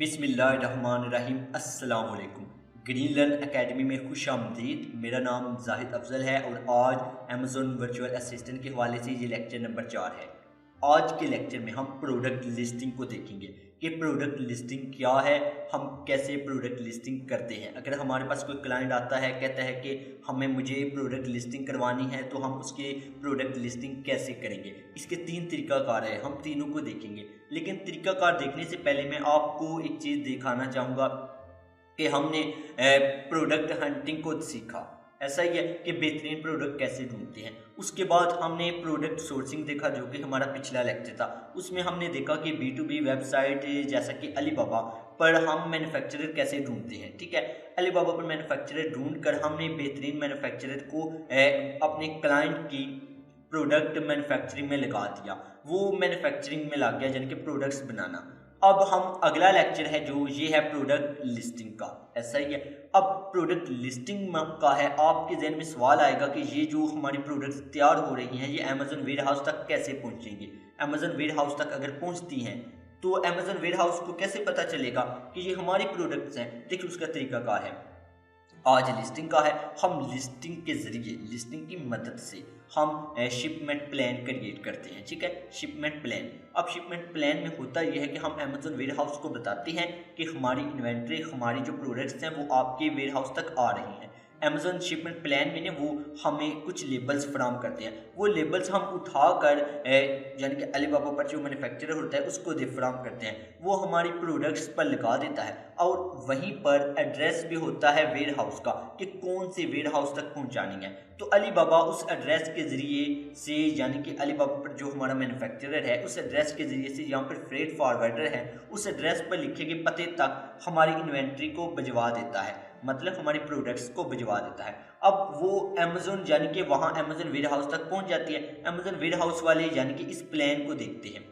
बिस्मिल्लाहिर्रहमानिर्रहीम अस्सलाम वालेकुम। ग्रीन लर्न एकेडमी में खुश आमदीद। मेरा नाम जाहिद अफजल है और आज अमेज़ॉन वर्चुअल असिस्टेंट के हवाले से ये लेक्चर नंबर 4 है। आज के लेक्चर में हम प्रोडक्ट लिस्टिंग को देखेंगे कि प्रोडक्ट लिस्टिंग क्या है, हम कैसे प्रोडक्ट लिस्टिंग करते हैं। अगर हमारे पास कोई क्लाइंट आता है, कहता है कि मुझे प्रोडक्ट लिस्टिंग करवानी है, तो हम उसके प्रोडक्ट लिस्टिंग कैसे करेंगे। इसके 3 तरीकाकार है, हम तीनों को देखेंगे। लेकिन तरीकाकार देखने से पहले मैं आपको एक चीज़ दिखाना चाहूँगा कि हमने प्रोडक्ट हंटिंग को सीखा। ऐसा ही है कि बेहतरीन प्रोडक्ट कैसे ढूंढते हैं। उसके बाद हमने प्रोडक्ट सोर्सिंग देखा, जो कि हमारा पिछला लेक्चर था। उसमें हमने देखा कि B2B वेबसाइट जैसा कि अलीबाबा पर हम मैन्युफैक्चरर कैसे ढूंढते हैं। ठीक है, अलीबाबा पर मैन्युफैक्चरर ढूंढ कर हमने बेहतरीन मैन्युफैक्चरर को अपने क्लाइंट की प्रोडक्ट मैन्युफैक्चरिंग में लगा दिया, वो मैन्युफैक्चरिंग में लग गया, यानी कि प्रोडक्ट्स बनाना। अब हम अगला लेक्चर है जो ये है प्रोडक्ट लिस्टिंग का। ऐसा ही है। अब प्रोडक्ट लिस्टिंग का है, आपके जहन में सवाल आएगा कि ये जो हमारी प्रोडक्ट्स तैयार हो रही हैं, ये अमेज़न वेयरहाउस तक कैसे पहुंचेंगी। अमेज़न वेयरहाउस तक अगर पहुंचती हैं तो अमेज़न वेयरहाउस को कैसे पता चलेगा कि ये हमारी प्रोडक्ट्स हैं। देखिए, उसका तरीकाकार है। आज लिस्टिंग का है। हम लिस्टिंग के ज़रिए, लिस्टिंग की मदद से हम शिपमेंट प्लान क्रिएट करते हैं। ठीक है, शिपमेंट प्लान। अब शिपमेंट प्लान में होता यह है कि हम अमेज़न वेयरहाउस को बताते हैं कि हमारी इन्वेंट्री, हमारी जो प्रोडक्ट्स हैं वो आपके वेयरहाउस तक आ रही हैं। अमेज़न शिपमेंट प्लान में वो हमें कुछ लेबल्स फराहम करते हैं। वो लेबल्स हम उठाकर यानी कि अलीबाबा पर जो मैन्युफैक्चरर होता है उसको दे फराहम करते हैं। वो हमारी प्रोडक्ट्स पर लगा देता है और वहीं पर एड्रेस भी होता है वेयर हाउस का कि कौन से वेयर हाउस तक पहुंचानी है। तो अलीबाबा उस एड्रेस के ज़रिए से, यानी कि अलीबाबा पर जो हमारा मैन्युफैक्चरर है उस एड्रेस के ज़रिए से, यहाँ पर फ्रेट फॉरवर्डर है, उस एड्रेस पर लिखे गए पते तक हमारी इन्वेंट्री को भिजवा देता है, मतलब हमारी प्रोडक्ट्स को भिजवा देता है। अब वो अमेज़न, यानी कि वहाँ अमेज़न वेयर हाउस तक पहुँच जाती है। अमेज़न वेयर हाउस वाले यानी कि इस प्लान को देखते हैं,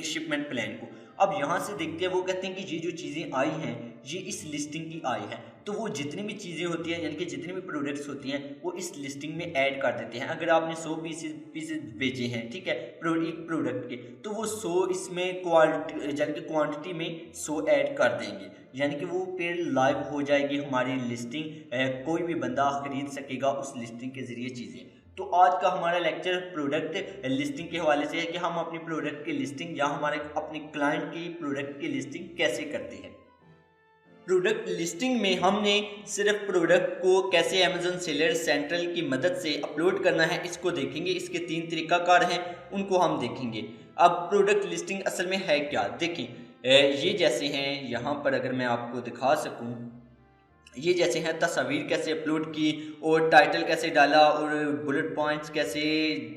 शिपमेंट प्लान को। अब यहाँ से देखते हैं, वो कहते हैं कि ये जो चीज़ें आई हैं ये इस लिस्टिंग की आई हैं। तो वो जितनी भी चीज़ें होती हैं, यानी कि जितनी भी प्रोडक्ट्स होती हैं, वो इस लिस्टिंग में ऐड कर देते हैं। अगर आपने 100 पीसेस बेचे हैं, ठीक है, एक प्रोडक्ट के, तो वो 100 इसमें क्वालिटी, यानी कि क्वांटिटी में 100 ऐड कर देंगे, यानी कि वो फिर लाइव हो जाएगी हमारी लिस्टिंग। कोई भी बंदा खरीद सकेगा उस लिस्टिंग के ज़रिए चीज़ें। तो आज का हमारा लेक्चर प्रोडक्ट लिस्टिंग के हवाले से है कि हम अपनी प्रोडक्ट की लिस्टिंग या हमारे अपने क्लाइंट की प्रोडक्ट की लिस्टिंग कैसे करते हैं। प्रोडक्ट लिस्टिंग में हमने सिर्फ प्रोडक्ट को कैसे अमेज़न सेलर सेंट्रल की मदद से अपलोड करना है, इसको देखेंगे। इसके 3 तरीकाकार हैं, उनको हम देखेंगे। अब प्रोडक्ट लिस्टिंग असल में है क्या, देखें। ये जैसे हैं, यहाँ पर अगर मैं आपको दिखा सकूँ, ये जैसे हैं तस्वीर कैसे अपलोड की और टाइटल कैसे डाला और बुलेट पॉइंट्स कैसे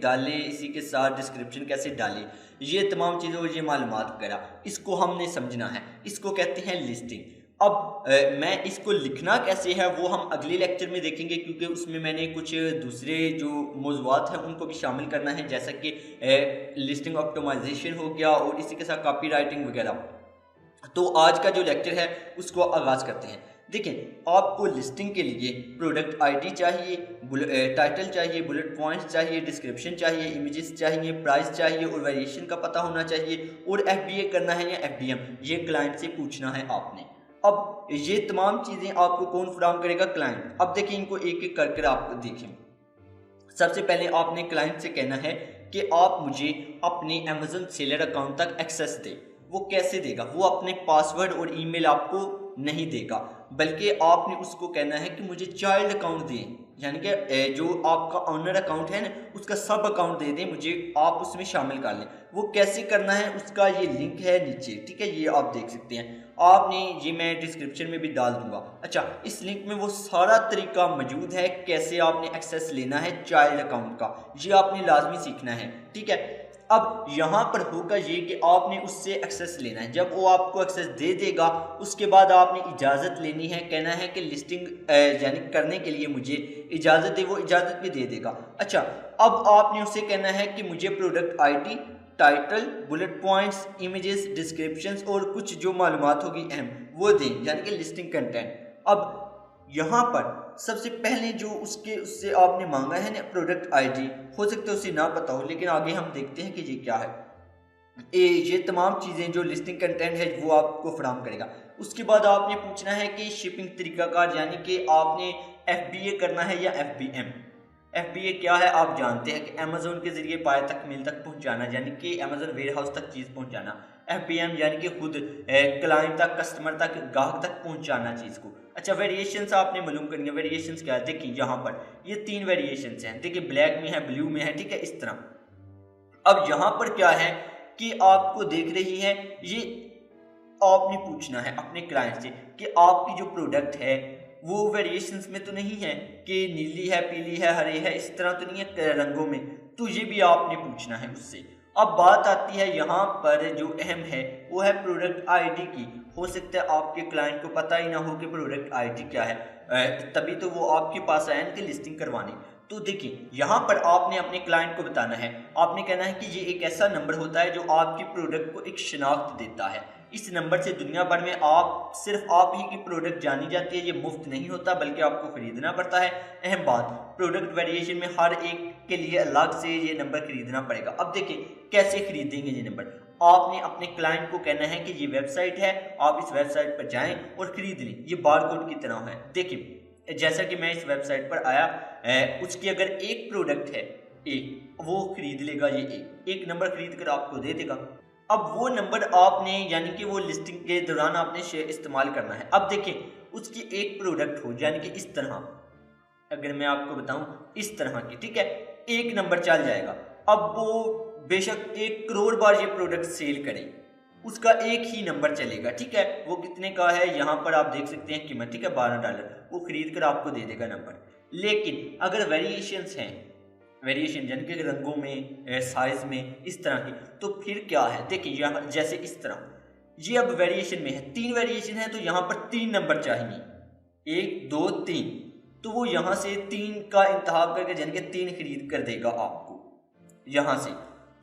डाले, इसी के साथ डिस्क्रिप्शन कैसे डाली, ये तमाम चीज़ें और ये मालूमात करा, इसको हमने समझना है। इसको कहते हैं लिस्टिंग। अब मैं इसको लिखना कैसे है वो हम अगले लेक्चर में देखेंगे, क्योंकि उसमें मैंने कुछ दूसरे जो मौज़ूआत हैं उनको भी शामिल करना है, जैसा कि लिस्टिंग ऑप्टिमाइजेशन हो गया और इसी के साथ कॉपी राइटिंग वगैरह। तो आज का जो लेक्चर है उसको आगाज़ करते हैं। देखिए, आपको लिस्टिंग के लिए प्रोडक्ट आईडी चाहिए, टाइटल चाहिए, बुलेट पॉइंट्स चाहिए, डिस्क्रिप्शन चाहिए, इमेजेस चाहिए, प्राइस चाहिए और वेरिएशन का पता होना चाहिए, और FBA करना है या FBM, ये क्लाइंट से पूछना है आपने। अब ये तमाम चीज़ें आपको कौन फराहम करेगा, क्लाइंट। अब देखिए, इनको एक एक करके आप देखें। सबसे पहले आपने क्लाइंट से कहना है कि आप मुझे अपने अमेज़न सेलर अकाउंट तक एक्सेस दें। वो कैसे देगा, वो अपने पासवर्ड और ईमेल आपको नहीं देगा, बल्कि आपने उसको कहना है कि मुझे चाइल्ड अकाउंट दें, यानी कि जो आपका ऑनर अकाउंट है ना उसका सब अकाउंट दे दें मुझे, आप उसमें शामिल कर लें। वो कैसे करना है उसका ये लिंक है नीचे, ठीक है, ये आप देख सकते हैं। आपने ये मैं डिस्क्रिप्शन में भी डाल दूंगा। अच्छा, इस लिंक में वो सारा तरीका मौजूद है कैसे आपने एक्सेस लेना है चाइल्ड अकाउंट का, ये आपने लाजमी सीखना है। ठीक है, अब यहाँ पर होगा ये कि आपने उससे एक्सेस लेना है। जब वो आपको एक्सेस दे देगा उसके बाद आपने इजाज़त लेनी है, कहना है कि लिस्टिंग यानी करने के लिए मुझे इजाज़त दे, वो इजाज़त भी दे देगा। अच्छा, अब आपने उससे कहना है कि मुझे product ID, title, bullet points, images, descriptions और कुछ जो मालूमात होगी अहम वो दें, यानी कि लिस्टिंग कंटेंट। अब यहाँ पर सबसे पहले जो उससे आपने मांगा है ना प्रोडक्ट आईडी, हो सकता है उसे ना पता हो, लेकिन आगे हम देखते हैं कि ये क्या है। ये तमाम चीज़ें जो लिस्टिंग कंटेंट है वो आपको फराहम करेगा। उसके बाद आपने पूछना है कि शिपिंग तरीकाकार, यानी कि आपने FBA करना है या FBM। FBA क्या है आप जानते हैं कि अमेजोन के जरिए पाए तक मिल तक पहुंचाना, यानी कि अमेजोन वेयर हाउस तक चीज़ पहुंचाना। FBM यानी कि खुद क्लाइंट तक, कस्टमर तक, ग्राहक तक पहुंचाना चीज़ को। अच्छा, वेरिएशंस आपने मालूम करनी है। वेरिएशंस क्या है, देखिए यहाँ पर ये 3 वेरिएशंस हैं। देखिए ब्लैक में है, ब्लू में है, ठीक है, इस तरह। अब यहाँ पर क्या है कि आपको देख रही है, ये आपने पूछना है अपने क्लाइंट से कि आपकी जो प्रोडक्ट है वो वेरिएशंस में तो नहीं है कि नीली है, पीली है, हरे है, इस तरह तो नहीं है रंगों में, तो ये भी आपने पूछना है उससे। अब बात आती है यहाँ पर जो अहम है वो है प्रोडक्ट आईडी की। हो सकता है आपके क्लाइंट को पता ही ना हो कि प्रोडक्ट आईडी क्या है, तभी तो वो आपके पास आए कि लिस्टिंग करवानी। तो देखिए यहाँ पर आपने अपने क्लाइंट को बताना है, आपने कहना है कि ये एक ऐसा नंबर होता है जो आपकी प्रोडक्ट को एक शिनाख्त देता है। इस नंबर से दुनिया भर में सिर्फ आप ही की प्रोडक्ट जानी जाती है। ये मुफ्त नहीं होता बल्कि आपको खरीदना पड़ता है। अहम बात, प्रोडक्ट वेरिएशन में हर एक के लिए अलग से ये नंबर खरीदना पड़ेगा। अब देखिए कैसे खरीदेंगे ये नंबर। आपने अपने क्लाइंट को कहना है कि ये वेबसाइट है, आप इस वेबसाइट पर जाएं और खरीद लें। ये बारकोड की तरह है। देखिए जैसा कि मैं इस वेबसाइट पर आया, उसकी अगर एक प्रोडक्ट है एक, वो खरीद लेगा, ये एक नंबर खरीद कर आपको दे देगा। अब वो नंबर आपने यानी कि वो लिस्टिंग के दौरान आपने शेयर इस्तेमाल करना है। अब देखिए उसकी एक प्रोडक्ट हो, यानी कि इस तरह, अगर मैं आपको बताऊं इस तरह की, ठीक है, एक नंबर चल जाएगा। अब वो बेशक 1 करोड़ बार ये प्रोडक्ट सेल करे, उसका एक ही नंबर चलेगा, ठीक है। वो कितने का है यहाँ पर आप देख सकते हैं कीमत, ठीक है, $12। वो खरीद कर आपको दे देगा नंबर। लेकिन अगर वेरिएशंस हैं, वेरिएशन यानी कि रंगों में, साइज में, इस तरह की, तो फिर क्या है, देखिए यहाँ जैसे इस तरह, ये अब वेरिएशन में है, 3 वेरिएशन है तो यहाँ पर 3 नंबर चाहिए, 1 2 3। तो वो यहाँ से 3 का इंतखाब करके यानी कि 3 खरीद कर देगा आपको यहाँ से।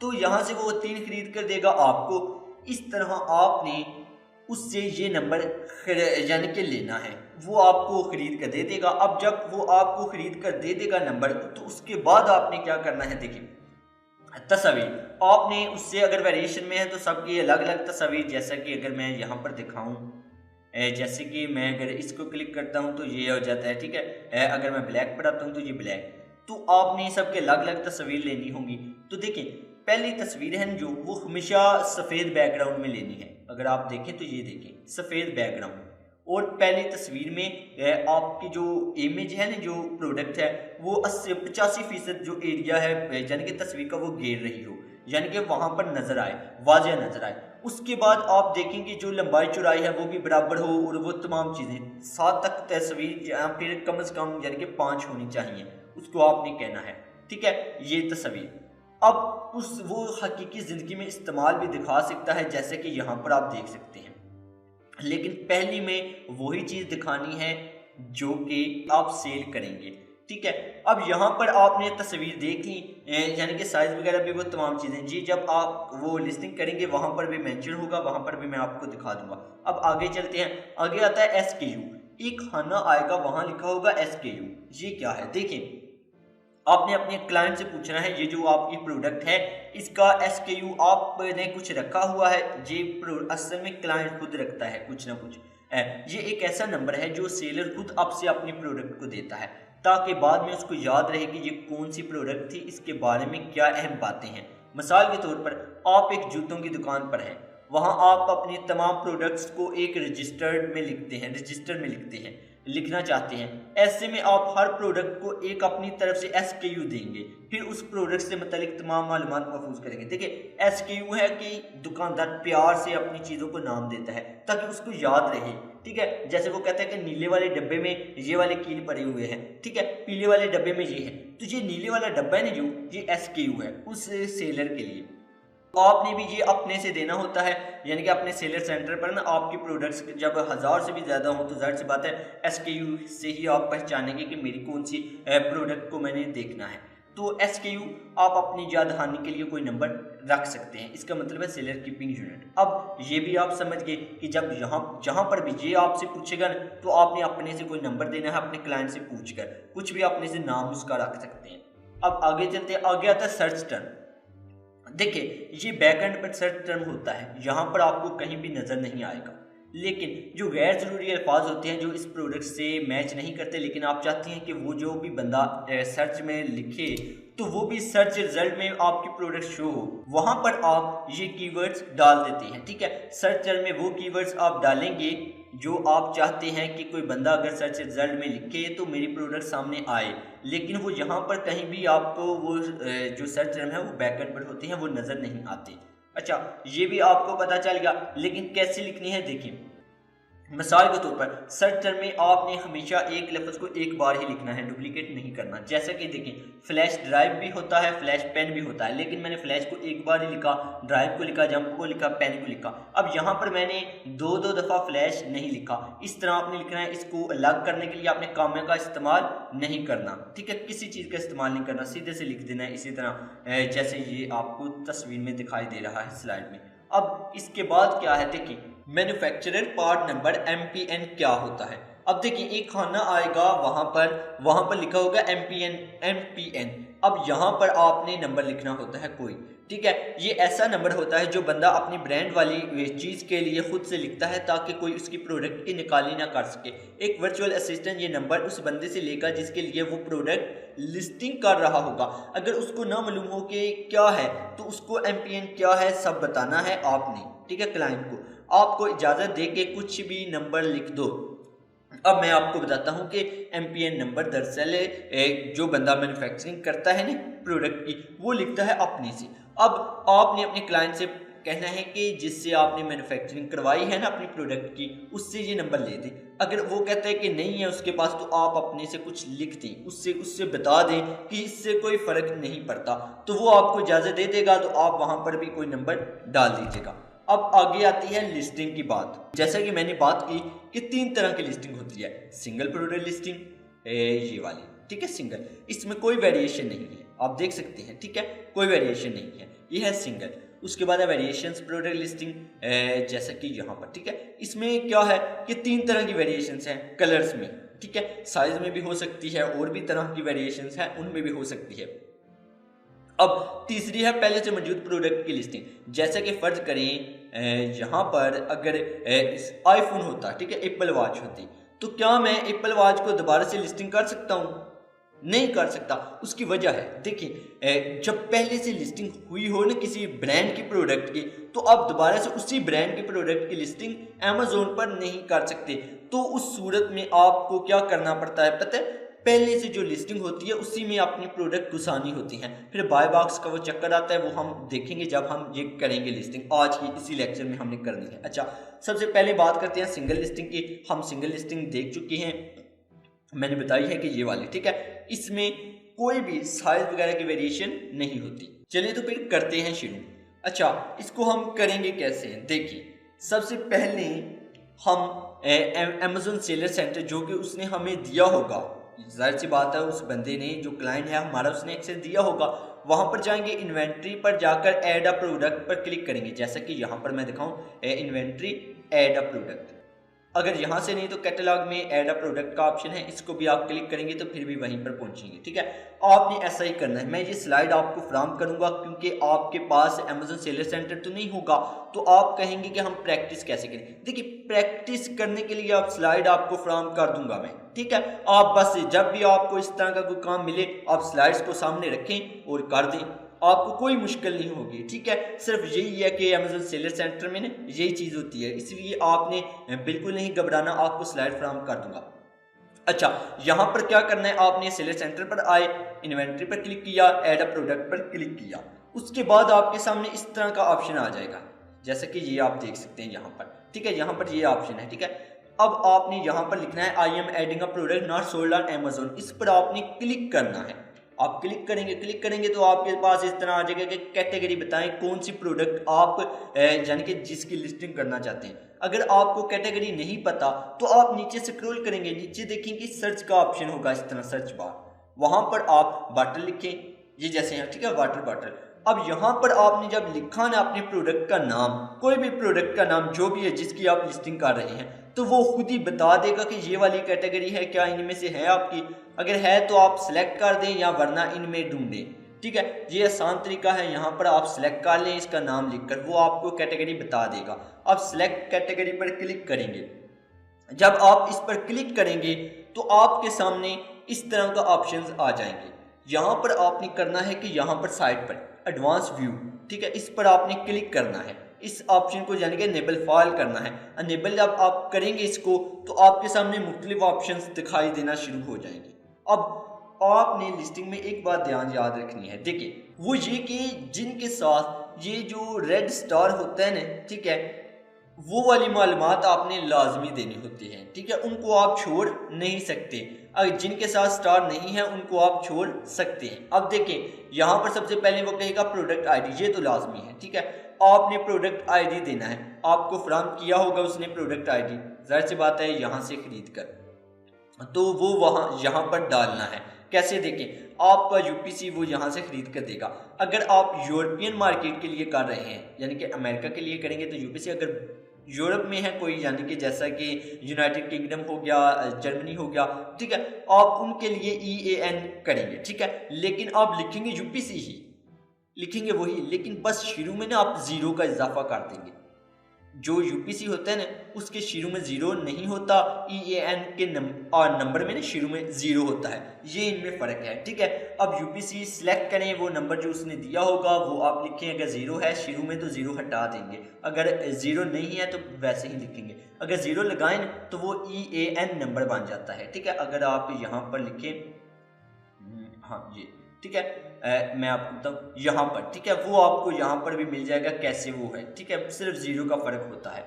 तो यहाँ से वो 3 खरीद कर देगा आपको। इस तरह आपने उससे ये नंबर यानी कि लेना है, वो आपको खरीद कर दे देगा। अब जब वो आपको खरीद कर दे देगा नंबर, तो उसके बाद आपने क्या करना है, देखिए तस्वीर आपने उससे, अगर वेरिएशन में है तो सबकी अलग अलग तस्वीर, जैसा कि अगर मैं यहाँ पर दिखाऊं, जैसे कि मैं अगर इसको क्लिक करता हूँ तो ये हो जाता है, ठीक है। अगर मैं ब्लैक पर आता हूँ तो ये ब्लैक। तो आपने सबके अलग अलग तस्वीर लेनी होंगी। तो देखिए पहली तस्वीर है जो वो हमेशा सफ़ेद बैकग्राउंड में लेनी है। अगर आप देखें तो ये देखें सफ़ेद बैकग्राउंड, और पहली तस्वीर में आपकी जो इमेज है ना, जो प्रोडक्ट है, वो 85% जो एरिया है यानी कि तस्वीर का वो घेर रही हो, यानी कि वहाँ पर नज़र आए, वाज़ह नज़र आए। उसके बाद आप देखेंगे जो लंबाई चौड़ाई है वो भी बराबर हो, और वो तमाम चीज़ें 7 तक तस्वीर, या फिर कम से कम यानी कि 5 होनी चाहिए, उसको आपने कहना है, ठीक है। ये तस्वीर अब वो हकीकी ज़िंदगी में इस्तेमाल भी दिखा सकता है, जैसे कि यहाँ पर आप देख सकते हैं। लेकिन पहली में वही चीज़ दिखानी है जो कि आप सेल करेंगे, ठीक है। अब यहाँ पर आपने तस्वीर देख ली, यानी कि साइज़ वगैरह भी, वो तमाम चीज़ें जी जब आप वो लिस्टिंग करेंगे वहाँ पर भी मेंशन होगा, वहाँ पर भी मैं आपको दिखा दूंगा। अब आगे चलते हैं। आगे आता है SKU, एक खाना आएगा, वहाँ लिखा होगा SKU। ये क्या है, देखिए आपने अपने क्लाइंट से पूछना है, ये जो आपकी प्रोडक्ट है इसका SKU आपने कुछ रखा हुआ है। ये असल में क्लाइंट खुद रखता है कुछ ना कुछ। ये एक ऐसा नंबर है जो सेलर खुद आपसे अपनी प्रोडक्ट को देता है, ताकि बाद में उसको याद रहे कि ये कौन सी प्रोडक्ट थी, इसके बारे में क्या अहम बातें हैं। मिसाल के तौर पर आप एक जूतों की दुकान पर हैं, वहाँ आप अपनी तमाम प्रोडक्ट्स को एक रजिस्टर में लिखते हैं, लिखना चाहते हैं। ऐसे में आप हर प्रोडक्ट को एक अपनी तरफ से SKU देंगे, फिर उस प्रोडक्ट से मुतालिक तमाम मालूमात महफूज करेंगे। देखिए SKU है कि दुकानदार प्यार से अपनी चीज़ों को नाम देता है ताकि उसको याद रहे, ठीक है। जैसे वो कहता है कि नीले वाले डब्बे में ये वाले कील पड़े हुए हैं, ठीक है, पीले वाले डब्बे में ये है, तो ये नीले वाला डब्बा है ना, जो ये SKU है उस सेलर के लिए। आपने भी ये अपने से देना होता है, यानी कि अपने सेलर सेंटर पर ना आपकी प्रोडक्ट्स जब 1000 से भी ज़्यादा हो तो जाहिर सी बात है SKU से ही आप पहचानेंगे कि मेरी कौन सी प्रोडक्ट को मैंने देखना है। तो SKU आप अपनी याद दहानी के लिए कोई नंबर रख सकते हैं, इसका मतलब है सेलर कीपिंग यूनिट। अब ये भी आप समझ गए कि जब जहाँ पर भी ये आपसे पूछेगा ना, तो आपने अपने से कोई नंबर देना है, अपने क्लाइंट से पूछ कर कुछ भी अपने से नाम उसका रख सकते हैं। अब आगे चलते हैं। आगे आता है सर्च टर्म। देखिए, ये बैक एंड पर सर्च टर्म होता है, यहाँ पर आपको कहीं भी नज़र नहीं आएगा। लेकिन जो गैर ज़रूरी अल्फाज होते हैं जो इस प्रोडक्ट से मैच नहीं करते, लेकिन आप चाहते हैं कि वो जो भी बंदा सर्च में लिखे तो वो भी सर्च रिजल्ट में आपकी प्रोडक्ट शो हो, वहाँ पर आप ये कीवर्ड्स डाल देते हैं। ठीक है, सर्च टर्म में वो कीवर्ड्स आप डालेंगे जो आप चाहते हैं कि कोई बंदा अगर सर्च रिजल्ट में लिखे तो मेरी प्रोडक्ट सामने आए, लेकिन वो यहाँ पर कहीं भी आपको वो जो सर्च टर्म है वो बैकएंड पर होते हैं, वो नज़र नहीं आते। अच्छा, ये भी आपको पता चल गया, लेकिन कैसे लिखनी है देखिए। मिसाल के तौर पर सर्च टर्म में आपने हमेशा एक लफ्ज़ को एक बार ही लिखना है, डुप्लीकेट नहीं करना। जैसा कि देखिए, फ्लैश ड्राइव भी होता है, फ्लैश पेन भी होता है, लेकिन मैंने फ्लैश को एक बार ही लिखा, ड्राइव को लिखा, जंप को लिखा, पेन को लिखा। अब यहाँ पर मैंने दो दफ़ा फ्लैश नहीं लिखा, इस तरह आपने लिखना है। इसको अलग करने के लिए आपने कामे का इस्तेमाल नहीं करना, ठीक है, किसी चीज़ का इस्तेमाल नहीं करना, सीधे से लिख देना है इसी तरह जैसे ये आपको तस्वीर में दिखाई दे रहा है स्लाइड में। अब इसके बाद क्या है देखिए, मैन्युफैक्चरर पार्ट नंबर MPN क्या होता है। अब देखिए, एक खाना आएगा, वहां पर लिखा होगा MPN। अब यहाँ पर आपने नंबर लिखना होता है कोई, ठीक है। ये ऐसा नंबर होता है जो बंदा अपनी ब्रांड वाली चीज़ के लिए खुद से लिखता है ताकि कोई उसकी प्रोडक्ट की निकाली ना कर सके। एक वर्चुअल असिस्टेंट ये नंबर उस बंदे से लेगा जिसके लिए वो प्रोडक्ट लिस्टिंग कर रहा होगा। अगर उसको ना मालूम हो कि क्या है तो उसको MPN क्या है सब बताना है आपने, ठीक है। क्लाइंट को आपको इजाज़त दे के कुछ भी नंबर लिख दो। अब मैं आपको बताता हूं कि MPN नंबर दरअसल जो बंदा मैन्युफैक्चरिंग करता है ना प्रोडक्ट की, वो लिखता है अपने से। अब आपने अपने क्लाइंट से कहना है कि जिससे आपने मैन्युफैक्चरिंग करवाई है ना अपनी प्रोडक्ट की, उससे ये नंबर ले दें। अगर वो कहता है कि नहीं है उसके पास, तो आप अपने से कुछ लिख दें, उससे बता दें कि इससे कोई फ़र्क नहीं पड़ता, तो वो आपको इजाज़त दे देगा, तो आप वहाँ पर भी कोई नंबर डाल दीजिएगा। अब आगे आती है लिस्टिंग की बात। जैसा कि मैंने बात की कि 3 तरह की लिस्टिंग होती है, सिंगल प्रोडक्ट लिस्टिंग, ये वाली, ठीक है, सिंगल, इसमें कोई वेरिएशन नहीं है, आप देख सकते हैं, ठीक है, कोई वेरिएशन नहीं है, ये है सिंगल। उसके बाद है वेरिएशंस प्रोडक्ट लिस्टिंग, जैसा कि यहाँ पर, ठीक है। इसमें क्या है कि 3 तरह की वेरिएशंस हैं कलर्स में, ठीक है, साइज में भी हो सकती है, और भी तरह की वेरिएशंस हैं उनमें भी हो सकती है। अब तीसरी है पहले से मौजूद प्रोडक्ट की लिस्टिंग। जैसे कि फ़र्ज करें यहाँ पर अगर आईफोन होता, ठीक है, एप्पल वॉच होती, तो क्या मैं एप्पल वॉच को दोबारा से लिस्टिंग कर सकता हूँ? नहीं कर सकता। उसकी वजह है देखिए, जब पहले से लिस्टिंग हुई हो ना किसी ब्रांड की प्रोडक्ट की, तो आप दोबारा से उसी ब्रांड की प्रोडक्ट की लिस्टिंग अमेज़ोन पर नहीं कर सकते। तो उस सूरत में आपको क्या करना पड़ता है पता है, पहले से जो लिस्टिंग होती है उसी में अपनी प्रोडक्ट घुसानी होती हैं। फिर बाय बॉक्स का वो चक्कर आता है, वो हम देखेंगे जब हम ये करेंगे लिस्टिंग। आज की इसी लेक्चर में हमने करनी है। अच्छा, सबसे पहले बात करते हैं सिंगल लिस्टिंग की। हम सिंगल लिस्टिंग देख चुके हैं, मैंने बताई है कि ये वाली, ठीक है, इसमें कोई भी साइज वगैरह की वेरिएशन नहीं होती। चलिए तो फिर करते हैं शुरू। अच्छा, इसको हम करेंगे कैसे, देखिए, सबसे पहले हम अमेज़न सेलर सेंटर जो कि उसने हमें दिया होगा, जाहिर सी बात है उस बंदे ने, जो क्लाइंट है हमारा, उसने एक्सेस दिया होगा, वहाँ पर जाएंगे, इन्वेंट्री पर जाकर ऐड अ प्रोडक्ट पर क्लिक करेंगे। जैसा कि यहाँ पर मैं दिखाऊँ, इन्वेंट्री ऐड अ प्रोडक्ट। अगर यहाँ से नहीं तो कैटलॉग में ऐड अ प्रोडक्ट का ऑप्शन है, इसको भी आप क्लिक करेंगे तो फिर भी वहीं पर पहुँचेंगे, ठीक है। आपने ऐसा ही करना है। मैं ये स्लाइड आपको फराहम करूँगा क्योंकि आपके पास अमेज़न सेलर सेंटर तो नहीं होगा, तो आप कहेंगे कि हम प्रैक्टिस कैसे करें। देखिए, प्रैक्टिस करने के लिए आप स्लाइड आपको फराहम कर दूंगा मैं, ठीक है। आप बस जब भी आपको इस तरह का कोई काम मिले, आप स्लाइड्स को सामने रखें और कर दें, आपको कोई मुश्किल नहीं होगी, ठीक है। सिर्फ यही है कि अमेज़न सेलर सेंटर में ना यही चीज़ होती है, इसलिए आपने बिल्कुल नहीं घबराना, आपको स्लाइड फराहम कर दूंगा। अच्छा, यहाँ पर क्या करना है, आपने सेलर सेंटर पर आए, इन्वेंट्री पर क्लिक किया, ऐड अ प्रोडक्ट पर क्लिक किया, उसके बाद आपके सामने इस तरह का ऑप्शन आ जाएगा, जैसा कि ये आप देख सकते हैं यहाँ पर, ठीक है। यहाँ पर ये ऑप्शन है, ठीक है। अब आपने यहाँ पर लिखना है I am adding a product not sold on Amazon, इस पर आपने क्लिक करना है। आप क्लिक करेंगे तो आपके पास इस तरह आ जाएगा कि कैटेगरी बताएं कौन सी प्रोडक्ट आप यानी कि जिसकी लिस्टिंग करना चाहते हैं। अगर आपको कैटेगरी नहीं पता तो आप नीचे स्क्रॉल करेंगे, नीचे देखेंगे सर्च का ऑप्शन होगा, इस तरह सर्च बार, वहां पर आप वाटर लिखें, ये जैसे हैं, ठीक है, वाटर बॉटल। अब यहाँ पर आपने जब लिखा ना अपने प्रोडक्ट का नाम, कोई भी प्रोडक्ट का नाम जो भी है जिसकी आप लिस्टिंग कर रहे हैं, तो वो खुद ही बता देगा कि ये वाली कैटेगरी है, क्या इनमें से है आपकी। अगर है तो आप सिलेक्ट कर दें या वरना इनमें ढूंढें, ठीक है, ये आसान तरीका है। यहाँ पर आप सिलेक्ट कर लें इसका नाम लिखकर, वो आपको कैटेगरी बता देगा। आप सिलेक्ट कैटेगरी पर क्लिक करेंगे। जब आप इस पर क्लिक करेंगे तो आपके सामने इस तरह का ऑप्शंस आ जाएंगे। यहाँ पर आपने करना है कि यहाँ पर साइड पर एडवांस व्यू, ठीक है, इस पर आपने क्लिक करना है। इस ऑप्शन को यानी कि अनेबल फाइल करना है। अनेबल जब आप करेंगे इसको तो आपके सामने मुख्तलिफ ऑप्शंस दिखाई देना शुरू हो जाएंगे। अब आपने लिस्टिंग में एक बात ध्यान याद रखनी है, देखिए वो ये कि जिनके साथ ये जो रेड स्टार होता है ना, ठीक है, वो वाली मालूमात आपने लाजमी देनी होती है, ठीक है, उनको आप छोड़ नहीं सकते। अगर जिनके साथ स्टार नहीं है उनको आप छोड़ सकते हैं। अब देखें यहाँ पर सबसे पहले वो कहेगा प्रोडक्ट आईडी, ये तो लाजमी है, ठीक है, आपने प्रोडक्ट आईडी देना है। आपको फराहम किया होगा उसने प्रोडक्ट आईडी, जाहिर सी बात है यहाँ से खरीद कर, तो वो वहाँ यहाँ पर डालना है। कैसे देखें, आपका यूपीसी वो यहाँ से खरीद कर देगा। अगर आप यूरोपियन मार्केट के लिए कर रहे हैं यानी कि अमेरिका के लिए करेंगे तो यूपीसी, अगर यूरोप में है कोई यानी कि जैसा कि यूनाइटेड किंगडम हो गया, जर्मनी हो गया, ठीक है, आप उनके लिए EAN करेंगे, ठीक है, लेकिन आप लिखेंगे यूपीसी ही लिखेंगे वही, लेकिन बस शुरू में ना आप जीरो का इजाफा कर देंगे। जो यूपीसी होता है ना उसके शुरू में जीरो नहीं होता, EAN के नंबर में ना शुरू में जीरो होता है, ये इनमें फ़र्क है, ठीक है। अब यूपीसी सिलेक्ट करें, वो नंबर जो उसने दिया होगा वो आप लिखें। अगर ज़ीरो है शुरू में तो ज़ीरो हटा देंगे, अगर ज़ीरो नहीं है तो वैसे ही लिखेंगे। अगर ज़ीरो लगाएं तो वो EAN नंबर बन जाता है, ठीक है। अगर आप यहाँ पर लिखें, हाँ ये ठीक है, मैं आपको बताऊँ यहाँ पर, ठीक है, वो आपको यहाँ पर भी मिल जाएगा कैसे वो है, ठीक है, सिर्फ जीरो का फर्क होता है।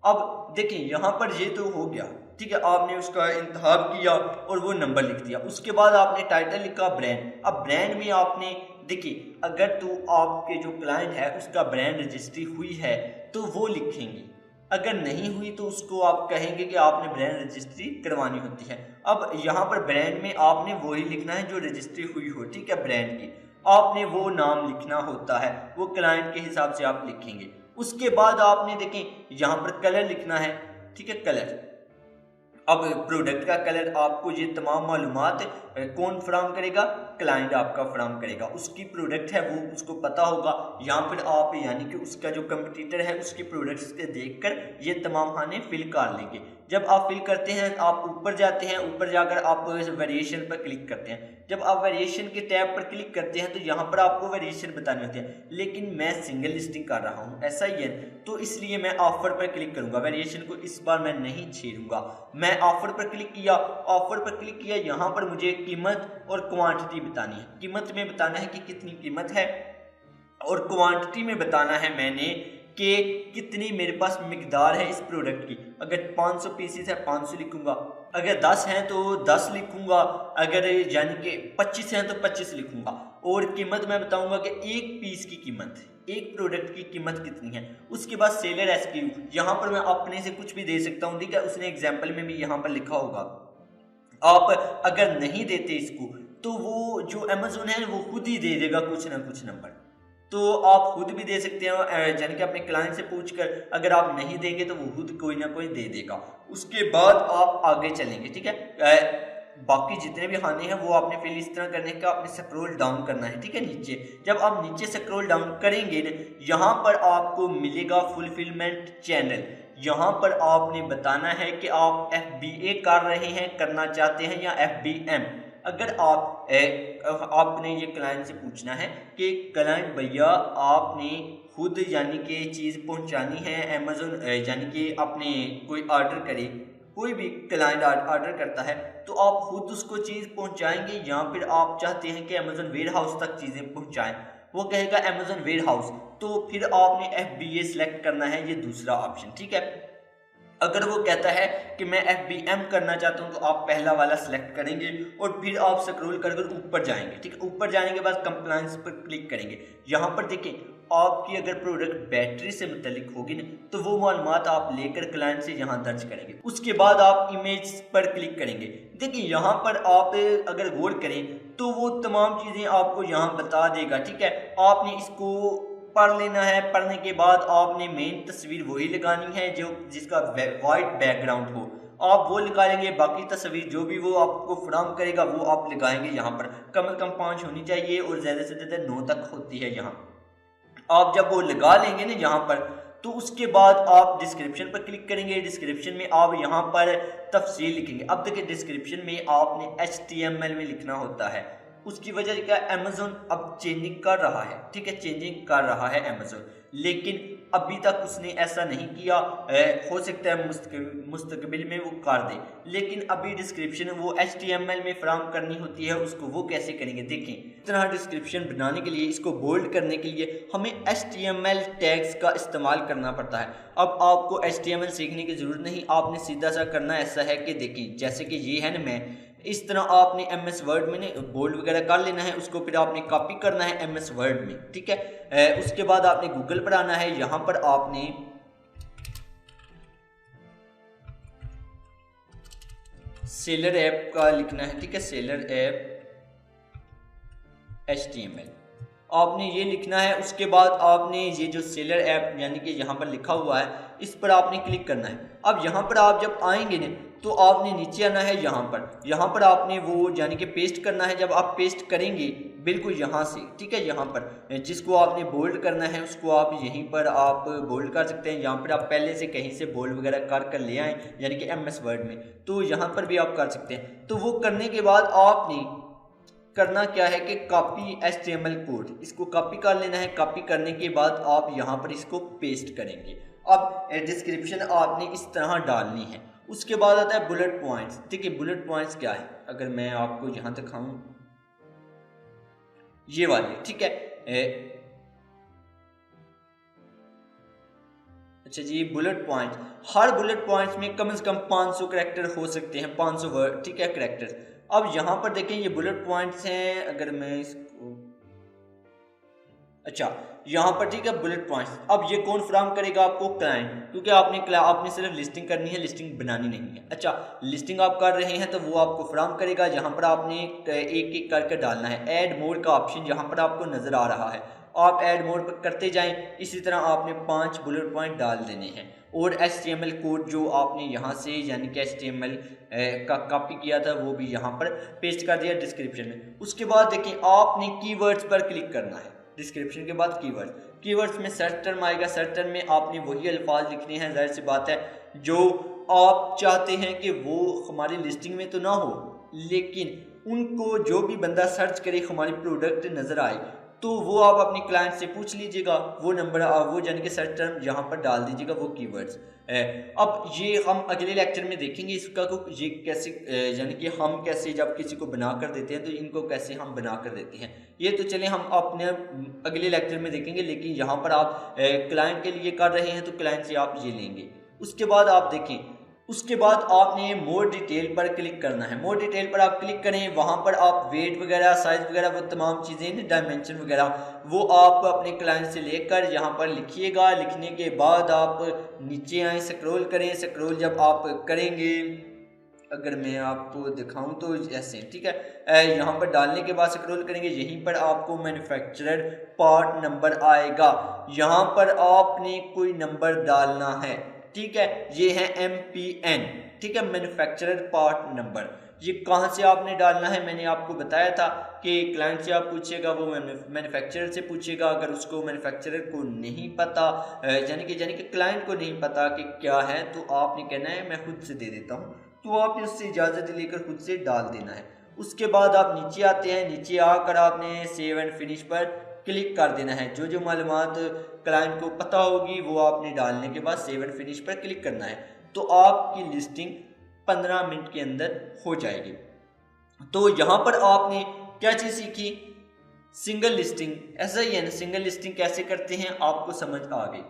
अब देखें यहाँ पर ये तो हो गया, ठीक है, आपने उसका इंतखाब किया और वो नंबर लिख दिया। उसके बाद आपने टाइटल लिखा ब्रांड। अब ब्रांड में आपने देखिए, अगर तो आपके जो क्लाइंट है उसका ब्रांड रजिस्ट्री हुई है तो वो लिखेंगे, अगर नहीं हुई तो उसको आप कहेंगे कि आपने ब्रांड रजिस्ट्री करवानी होती है। अब यहाँ पर ब्रांड में आपने वही लिखना है जो रजिस्ट्री हुई हो, ठीक है, ब्रांड की आपने वो नाम लिखना होता है, वो क्लाइंट के हिसाब से आप लिखेंगे। उसके बाद आपने देखें यहाँ पर कलर लिखना है, ठीक है, कलर। अब प्रोडक्ट का कलर आपको ये तमाम मालूमात कौन फराम करेगा, क्लाइंट आपका फराम करेगा। उसकी प्रोडक्ट है वो उसको पता होगा। यहाँ पर आप यानी कि उसका जो कंपटीटर है उसके प्रोडक्ट्स के देखकर ये तमाम खाने फिल कर लेंगे। जब आप फिल करते हैं आप ऊपर जाते हैं, ऊपर जाकर आप वेरिएशन पर क्लिक करते हैं। जब आप वेरिएशन के टैब पर क्लिक करते हैं तो यहाँ पर आपको वेरिएशन बतानी होती है, लेकिन मैं सिंगल लिस्टिंग कर रहा हूँ ऐसा ही है, तो इसलिए मैं ऑफर पर क्लिक करूँगा। वेरिएशन को इस बार मैं नहीं छेड़ूंगा। मैं ऑफर पर क्लिक किया, ऑफर पर क्लिक किया, यहाँ पर मुझे कीमत और क्वांटिटी बतानी है। कीमत में बताना है कि कितनी कीमत है और क्वांटिटी में बताना है मैंने कि कितनी मेरे पास मिकदार है इस प्रोडक्ट की। अगर 500 पीसीस है 500 लिखूंगा, अगर 10 हैं तो 10 लिखूंगा, अगर यानी कि 25 हैं तो 25 लिखूंगा। और कीमत मैं बताऊंगा कि एक पीस की कीमत, एक प्रोडक्ट की कीमत कितनी है। उसके बाद सेलर SKU, यहाँ पर मैं अपने से कुछ भी दे सकता हूँ, ठीक है, उसने एग्जाम्पल में भी यहाँ पर लिखा होगा। आप अगर नहीं देते इसको तो वो जो अमेज़न है वो खुद ही दे देगा कुछ ना कुछ नंबर, तो आप खुद भी दे सकते हैं यानी कि अपने क्लाइंट से पूछकर। अगर आप नहीं देंगे तो वो खुद कोई ना कोई दे देगा। उसके बाद आप आगे चलेंगे, ठीक है। बाकी जितने भी खाने हैं वो आपने फिर इस तरह करने का, आपने स्क्रॉल डाउन करना है, ठीक है, नीचे। जब आप नीचे स्क्रॉल डाउन करेंगे ना, यहाँ पर आपको मिलेगा फुलफिलमेंट चैनल। यहाँ पर आपने बताना है कि आप FBA कर रहे हैं, करना चाहते हैं, या FBM। अगर आपने ये क्लाइंट से पूछना है कि क्लाइंट भैया आपने खुद यानी कि चीज़ पहुंचानी है अमेज़न, यानी कि आपने कोई ऑर्डर करे, कोई भी क्लाइंट ऑर्डर करता है तो आप खुद उसको चीज़ पहुंचाएंगे या फिर आप चाहते हैं कि अमेज़न वेयर हाउस तक चीज़ें पहुंचाएं। वो कहेगा अमेज़न वेयर हाउस, तो फिर आपने FBA सिलेक्ट करना है, ये दूसरा ऑप्शन, ठीक है। अगर वो कहता है कि मैं FBM करना चाहता हूं तो आप पहला वाला सिलेक्ट करेंगे और फिर आप स्क्रॉल कर ऊपर जाएंगे, ठीक है। ऊपर जाने के बाद कंप्लायंस पर क्लिक करेंगे। यहाँ पर देखें आपकी अगर प्रोडक्ट बैटरी से मुतल्लिक होगी ना तो वो मालूमात आप लेकर क्लाइंट से यहाँ दर्ज करेंगे। उसके बाद आप इमेज पर क्लिक करेंगे। देखिए यहाँ पर आप अगर गौर करें तो वो तमाम चीज़ें आपको यहाँ बता देगा, ठीक है। आपने इसको पढ़ लेना है। पढ़ने के बाद आपने मेन तस्वीर वही लगानी है जो जिसका वाइट बैकग्राउंड हो। आप वो निकालेंगे, बाकी तस्वीर जो भी वो आपको फराहम करेगा वो आप लगाएंगे। यहाँ पर कम से कम 5 होनी चाहिए और ज़्यादा से ज़्यादा 9 तक होती है। यहाँ आप जब वो लगा लेंगे ना यहाँ पर, तो उसके बाद आप डिस्क्रिप्शन पर क्लिक करेंगे। डिस्क्रिप्शन में आप यहाँ पर तफसील लिखेंगे। अब देखिए डिस्क्रिप्शन में आपने HTML में लिखना होता है। उसकी वजह क्या, अमेज़न अब चेंजिंग कर रहा है, ठीक है, चेंजिंग कर रहा है अमेज़न, लेकिन अभी तक उसने ऐसा नहीं किया। हो सकता है मुस्तकबिल में वो कर दे, लेकिन अभी डिस्क्रिप्शन वो HTML में फराहम करनी होती है। उसको वो कैसे करेंगे, देखें। इस तरह डिस्क्रिप्शन बनाने के लिए, इसको बोल्ड करने के लिए हमें HTML टैग्स का इस्तेमाल करना पड़ता है। अब आपको HTML सीखने की ज़रूरत नहीं, आपने सीधा सा करना ऐसा है कि देखें, जैसे कि ये है ना, मैं इस तरह आपने MS वर्ड में बोल्ड वगैरह कर लेना है, उसको फिर आपने कॉपी करना है MS वर्ड में, ठीक है। उसके बाद आपने गूगल पर आना है। यहाँ पर आपने सेलर ऐप का लिखना है, ठीक है, सेलर ऐप HTML आपने ये लिखना है। उसके बाद आपने ये जो सेलर ऐप यानी कि यहाँ पर लिखा हुआ है, इस पर आपने क्लिक करना है। अब यहाँ पर आप जब आएंगे ना, तो आपने नीचे आना है। यहाँ पर आपने वो यानी कि पेस्ट करना है। जब आप पेस्ट करेंगे बिल्कुल यहाँ से, ठीक है, यहाँ पर जिसको आपने बोल्ड करना है उसको आप यहीं पर आप बोल्ड कर सकते हैं। यहाँ पर आप पहले से कहीं से बोल्ड वगैरह कर ले आए यानी कि MS वर्ड में, तो यहाँ पर भी आप कर सकते हैं। तो वो करने के बाद आपने करना क्या है कि कॉपी HTML कोड, इसको कॉपी कर लेना है। कॉपी करने के बाद आप यहाँ पर इसको पेस्ट करेंगे। अब डिस्क्रिप्शन आपने इस तरह डालनी है। उसके बाद आता है बुलेट पॉइंट्स। ठीक है, बुलेट पॉइंट्स क्या है, अगर मैं आपको यहाँ दिखाऊं, ये वाले, ठीक है। अच्छा जी, बुलेट पॉइंट्स, हर बुलेट पॉइंट्स में कम से कम 500 करैक्टर हो सकते हैं, 500 वर्ड, ठीक है, करैक्टर्स। अब यहाँ पर देखें, ये बुलेट पॉइंट्स हैं। अगर मैं इसको, अच्छा यहाँ पर, ठीक है, बुलेट पॉइंट्स। अब ये कौन फ्राहम करेगा आपको, क्लाइंट, क्योंकि आपने सिर्फ लिस्टिंग करनी है, लिस्टिंग बनानी नहीं है। अच्छा, लिस्टिंग आप कर रहे हैं तो वो आपको फ्राहम करेगा। यहाँ पर आपने एक एक करके डालना है। ऐड मोड का ऑप्शन यहाँ पर आपको नजर आ रहा है, आप ऐड मोड पर करते जाएं। इसी तरह आपने 5 बुलेट पॉइंट डाल देने हैं। और HTML कोड जो आपने यहाँ से यानी कि HTML का कॉपी किया था वो भी यहाँ पर पेस्ट कर दिया डिस्क्रिप्शन में। उसके बाद देखें, आपने कीवर्ड्स पर क्लिक करना है। डिस्क्रिप्शन के बाद कीवर्ड्स में सर्च टर्म आएगा। सर्च टर्म में आपने वही अल्फाज लिखने हैं, जाहिर सी बात है, जो आप चाहते हैं कि वो हमारी लिस्टिंग में तो ना हो, लेकिन उनको जो भी बंदा सर्च करे हमारी प्रोडक्ट नज़र आए, तो वो आप अपने क्लाइंट से पूछ लीजिएगा, वो नंबर वो यानी कि सर्च टर्म यहाँ पर डाल दीजिएगा, वो कीवर्ड्स। अब ये हम अगले लेक्चर में देखेंगे इसका को, ये कैसे यानी कि हम कैसे जब किसी को बना कर देते हैं तो इनको कैसे हम बना कर देते हैं। ये तो चले हम अपने अगले लेक्चर में देखेंगे, लेकिन यहाँ पर आप क्लाइंट के लिए कर रहे हैं तो क्लाइंट से आप ये लेंगे। उसके बाद आप देखें, उसके बाद आपने मोर डिटेल पर क्लिक करना है। मोर डिटेल पर आप क्लिक करें, वहाँ पर आप वेट वगैरह, साइज वगैरह, वो तमाम चीज़ें, डायमेंशन वगैरह, वो आप अपने क्लाइंट से लेकर यहाँ पर लिखिएगा। लिखने के बाद आप नीचे आए, स्क्रॉल करें। स्क्रॉल जब आप करेंगे, अगर मैं आपको दिखाऊं तो ऐसे, ठीक है, यहाँ पर डालने के बाद स्क्रॉल करेंगे, यहीं पर आपको मैन्युफैक्चरर पार्ट नंबर आएगा। यहाँ पर आपने कोई नंबर डालना है, ठीक है, ये है MPN, ठीक है, मैन्युफैक्चरर पार्ट नंबर। ये कहाँ से आपने डालना है, मैंने आपको बताया था कि क्लाइंट से आप पूछिएगा, वो मैन्युफैक्चरर से पूछेगा। अगर उसको मैन्युफैक्चरर को नहीं पता, यानी कि क्लाइंट को नहीं पता कि क्या है, तो आपने कहना है मैं खुद से दे देता हूँ, तो आपने उससे इजाज़त लेकर खुद से डाल देना है। उसके बाद आप नीचे आते हैं। नीचे आकर आपने सेव एंड फिनिश पर क्लिक कर देना है। जो जो मालूमात क्लाइंट को पता होगी वो आपने डालने के बाद सेव एंड फिनिश पर क्लिक करना है, तो आपकी लिस्टिंग 15 मिनट के अंदर हो जाएगी। तो यहाँ पर आपने क्या चीज़ सीखी, सिंगल लिस्टिंग। ऐसा ही है ना, सिंगल लिस्टिंग कैसे करते हैं आपको समझ आ गई।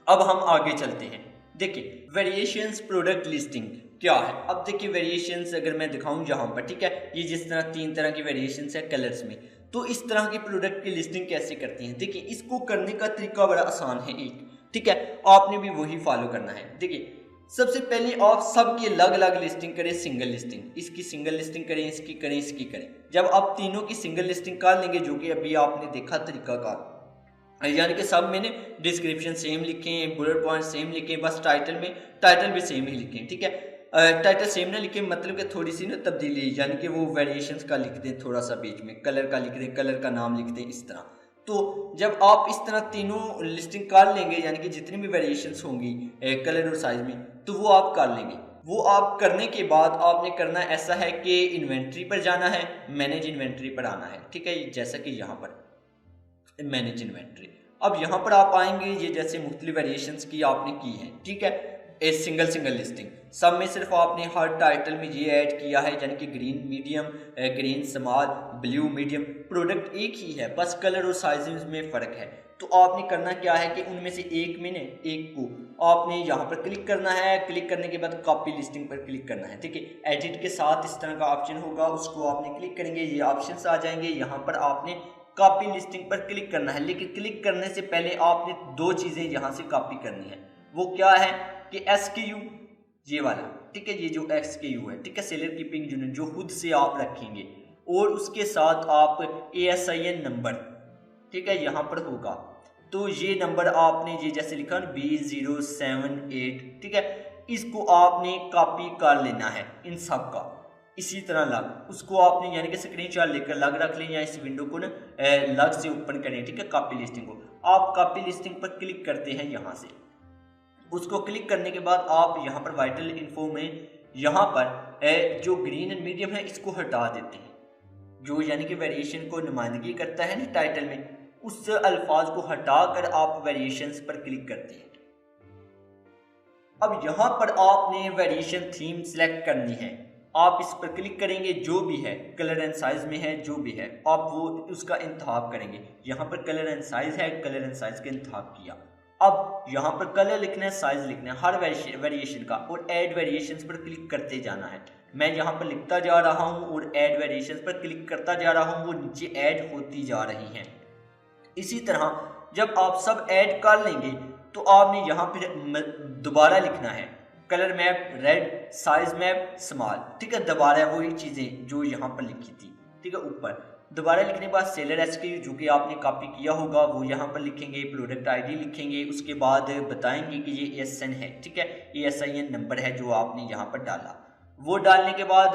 अब हम आगे चलते हैं। देखिए, वेरिएशंस प्रोडक्ट लिस्टिंग क्या है। अब देखिए, वेरिएशंस अगर मैं दिखाऊं यहाँ पर, ठीक है, ये जिस तरह 3 तरह की वेरिएशंस है कलर्स में, तो इस तरह की प्रोडक्ट की लिस्टिंग कैसे करती हैं। देखिए, इसको करने का तरीका बड़ा आसान है एक, ठीक है, आपने भी वही फॉलो करना है। देखिए, सबसे पहले आप सबकी अलग अलग लिस्टिंग करें, सिंगल लिस्टिंग, इसकी सिंगल लिस्टिंग करें, इसकी करें, इसकी करें। जब आप तीनों की सिंगल लिस्टिंग कर लेंगे, जो कि अभी आपने देखा तरीकाकार, यानी कि सब मैंने डिस्क्रिप्शन सेम लिखे हैं, बुलेट पॉइंट सेम लिखे हैं, बस टाइटल भी सेम ही लिखे हैं, ठीक है। टाइटल सेम ना लिखें, मतलब कि थोड़ी सी ना तब्दीली, यानी कि वो वेरिएशंस का लिख दें, थोड़ा सा बीच में कलर का लिख दें, कलर का नाम लिख दें, इस तरह। तो जब आप इस तरह तीनों लिस्टिंग कर लेंगे, यानी कि जितनी भी वेरिएशंस होंगी कलर और साइज में, तो वो आप कर लेंगे। वो आप करने के बाद आपने करना ऐसा है कि इन्वेंट्री पर जाना है, मैनेज इन्वेंट्री पर आना है, ठीक है। जैसा कि यहाँ पर मैनेज इन्वेंट्री, अब यहाँ पर आप आएंगे, ये जैसे मुख्तलिफ वेरिएशंस की आपने की है, ठीक है, ए सिंगल लिस्टिंग, सब में सिर्फ आपने हर टाइटल में ये ऐड किया है, यानी कि green medium, green small, blue medium, product एक ही है, बस कलर और साइज में फ़र्क है। तो आपने करना क्या है कि उनमें से एक में ने एक को आपने यहाँ पर क्लिक करना है, क्लिक करने के बाद कॉपी लिस्टिंग पर क्लिक करना है, ठीक है। एडिट के साथ इस तरह का ऑप्शन होगा, उसको आपने क्लिक करेंगे, ये ऑप्शंस आ जाएंगे, यहाँ पर आपने कॉपी लिस्टिंग पर क्लिक करना है। लेकिन क्लिक करने से पहले आपने दो चीज़ें यहाँ से कॉपी करनी है। वो क्या है कि SKU, ये वाला, ठीक है, ये जो SKU है, ठीक है, सेलर कीपिंग यूनिट, जो खुद से आप रखेंगे, और उसके साथ आप ASIN नंबर, ठीक है, यहाँ पर होगा। तो ये नंबर आपने ये जैसे लिखा ना B078, ठीक है, इसको आपने कॉपी कर लेना है इन सब का, इसी तरह लग उसको आपने यानी कि स्क्रीनशॉट लेकर लग रख लें, या इस विंडो को ना लग से ओपन करें, ठीक है। कॉपी लिस्टिंग को आप कॉपी लिस्टिंग पर क्लिक करते हैं, यहाँ से उसको क्लिक करने के बाद आप यहाँ पर वाइटल इन्फो में यहाँ पर जो ग्रीन एंड मीडियम है इसको हटा देते हैं, जो यानी कि वेरिएशन को नुमाइंदगी करता है ना टाइटल में, उस अल्फाज को हटाकर आप वेरिएशंस पर क्लिक करते हैं। अब यहाँ पर आपने वेरिएशन थीम सेलेक्ट करनी है, आप इस पर क्लिक करेंगे, जो भी है कलर एंड साइज में है, जो भी है आप वो उसका इंतखाब करेंगे। यहाँ पर कलर एंड साइज है, कलर एंड साइज का इंतखाब किया। अब यहाँ पर कलर लिखना है, साइज लिखना है हर वेरिएशन का, और ऐड वेरिएशंस पर क्लिक करते जाना है। मैं यहाँ पर लिखता जा रहा हूँ और ऐड वेरिएशंस पर क्लिक करता जा रहा हूँ, वो नीचे ऐड होती जा रही हैं। इसी तरह जब आप सब ऐड कर लेंगे तो आपने यहाँ पर दोबारा लिखना है colour map red, size map small, ठीक है, दोबारा वही चीज़ें जो यहाँ पर लिखी थी, ठीक है। ऊपर दोबारा लिखने के बाद सेलर SKU जो कि आपने कॉपी किया होगा वो यहाँ पर लिखेंगे, प्रोडक्ट ID लिखेंगे, उसके बाद बताएंगे कि ये ASN है, ठीक है, ASIN नंबर है जो आपने यहाँ पर डाला। वो डालने के बाद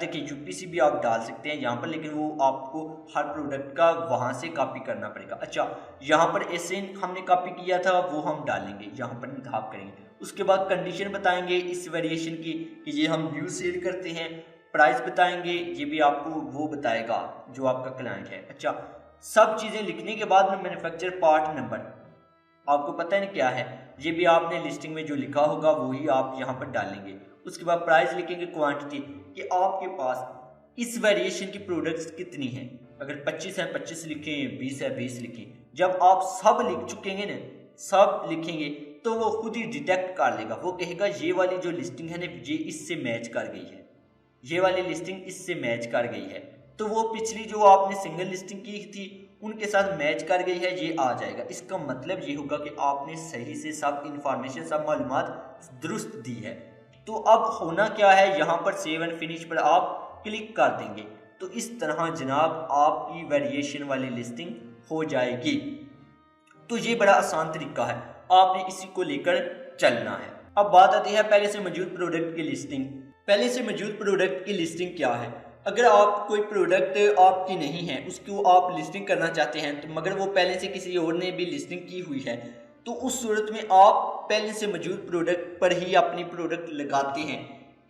देखिए UPC भी आप डाल सकते हैं यहाँ पर, लेकिन वो आपको हर प्रोडक्ट का वहाँ से कॉपी करना पड़ेगा। अच्छा, यहाँ पर ASN हमने कॉपी किया था वो हम डालेंगे, यहाँ पर इंतखाब करेंगे। उसके बाद कंडीशन बताएंगे इस वेरिएशन की कि ये हम न्यू सेल करते हैं, प्राइस बताएंगे, ये भी आपको वो बताएगा जो आपका क्लाइंट है। अच्छा, सब चीज़ें लिखने के बाद में मैन्युफैक्चर पार्ट नंबर आपको पता है क्या है, ये भी आपने लिस्टिंग में जो लिखा होगा वही आप यहाँ पर डालेंगे। उसके बाद प्राइस लिखेंगे, क्वांटिटी कि आपके पास इस वेरिएशन की प्रोडक्ट्स कितनी हैं, अगर 25 है 25 लिखें, 20 है 20 लिखें। जब आप सब लिख चुकेंगे ना, सब लिखेंगे, तो वो खुद ही डिटेक्ट कर लेगा, वो कहेगा ये वाली जो लिस्टिंग है ना ये इससे मैच कर गई है, ये वाली लिस्टिंग इससे मैच कर गई है, तो वो पिछली जो आपने सिंगल लिस्टिंग की थी उनके साथ मैच कर गई है, ये आ जाएगा। इसका मतलब ये होगा कि आपने सही से सब इंफॉर्मेशन, सब मालूमात दुरुस्त दी है। तो अब होना क्या है, यहाँ पर सेव एंड फिनिश पर आप क्लिक कर देंगे, तो इस तरह जनाब आपकी वेरिएशन वाली लिस्टिंग हो जाएगी। तो ये बड़ा आसान तरीका है, आपने इसी को लेकर चलना है। अब बात आती है पहले से मौजूद प्रोडक्ट की लिस्टिंग। पहले से मौजूद प्रोडक्ट की लिस्टिंग क्या है? अगर आप कोई प्रोडक्ट आपकी नहीं है, उसको आप लिस्टिंग करना चाहते हैं, तो मगर वो पहले से किसी और ने भी लिस्टिंग की हुई है, तो उस सूरत में आप पहले से मौजूद प्रोडक्ट पर ही अपनी प्रोडक्ट लगाते हैं।